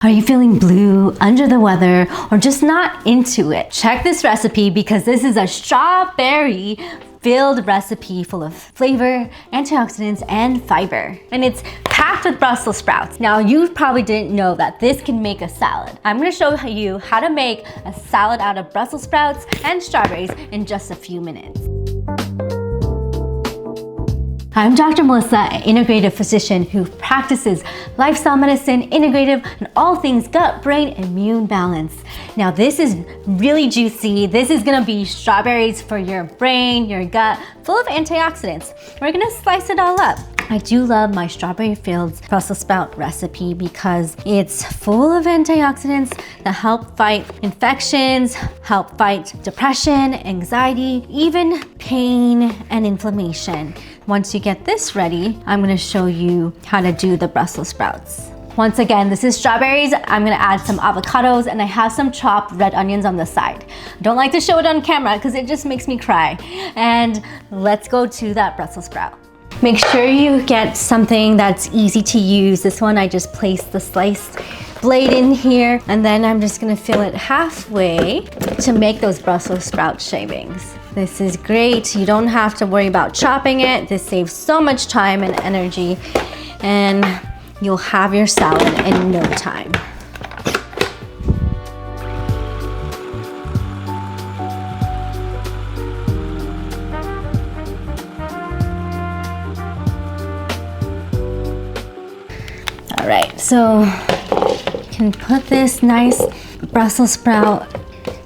Are you feeling blue, under the weather, or just not into it? Check this recipe because this is a strawberry filled recipe full of flavor, antioxidants, and fiber. And it's packed with Brussels sprouts. Now, you probably didn't know that this can make a salad. I'm gonna show you how to make a salad out of Brussels sprouts and strawberries in just a few minutes. I'm Dr. Melissa, an integrative physician who practices lifestyle medicine, integrative, and all things gut, brain, immune balance. Now this is really juicy. This is gonna be strawberries for your brain, your gut, full of antioxidants. We're gonna slice it all up. I do love my strawberry-filled Brussels sprout recipe because it's full of antioxidants that help fight infections, help fight depression, anxiety, even pain and inflammation. Once you get this ready, I'm gonna show you how to do the Brussels sprouts. Once again, this is strawberries. I'm gonna add some avocados and I have some chopped red onions on the side. I don't like to show it on camera because it just makes me cry. And let's go to that Brussels sprout. Make sure you get something that's easy to use. This one, I just placed the sliced blade in here, and then I'm just gonna fill it halfway to make those Brussels sprout shavings. This is great. You don't have to worry about chopping it. This saves so much time and energy, and you'll have your salad in no time. All right, so you can put this nice Brussels sprout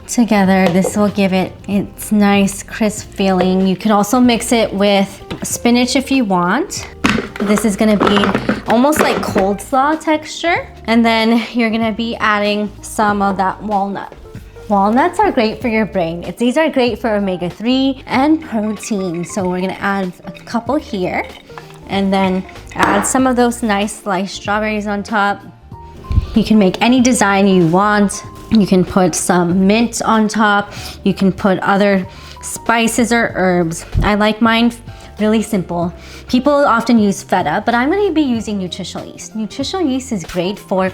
together. This will give it its nice crisp feeling. You can also mix it with spinach if you want. This is gonna be almost like cold slaw texture. And then you're gonna be adding some of that walnut. Walnuts are great for your brain. These are great for omega-3 and protein. So we're gonna add a couple here. And then add some of those nice sliced strawberries on top. You can make any design you want. You can put some mint on top. You can put other spices or herbs. I like mine really simple. People often use feta, but I'm gonna be using nutritional yeast. Nutritional yeast is great for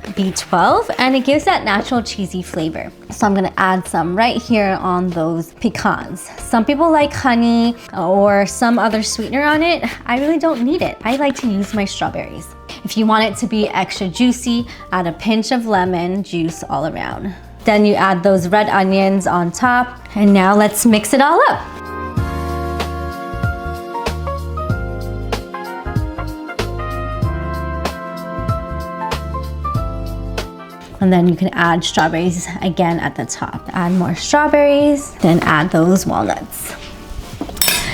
B12 and it gives that natural cheesy flavor. So I'm gonna add some right here on those pecans. Some people like honey or some other sweetener on it. I really don't need it. I like to use my strawberries. If you want it to be extra juicy, add a pinch of lemon juice all around. Then you add those red onions on top, and now let's mix it all up. And then you can add strawberries again at the top. Add more strawberries, then add those walnuts.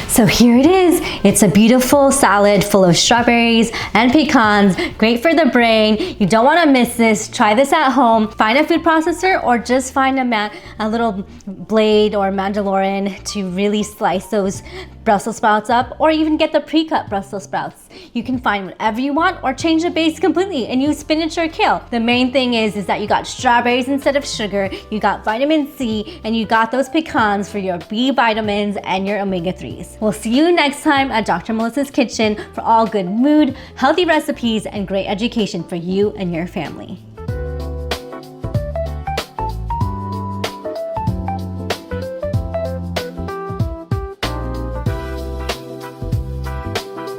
So here it is. It's a beautiful salad full of strawberries and pecans, great for the brain. You don't wanna miss this. Try this at home. Find a food processor or just find a little blade or mandalorian to really slice those Brussels sprouts up, or even get the pre-cut Brussels sprouts. You can find whatever you want or change the base completely and use spinach or kale. The main thing is that you got strawberries instead of sugar, you got vitamin C, and you got those pecans for your B vitamins and your omega-3s. We'll see you next time at Dr. Melissa's Kitchen for all good mood, healthy recipes, and great education for you and your family.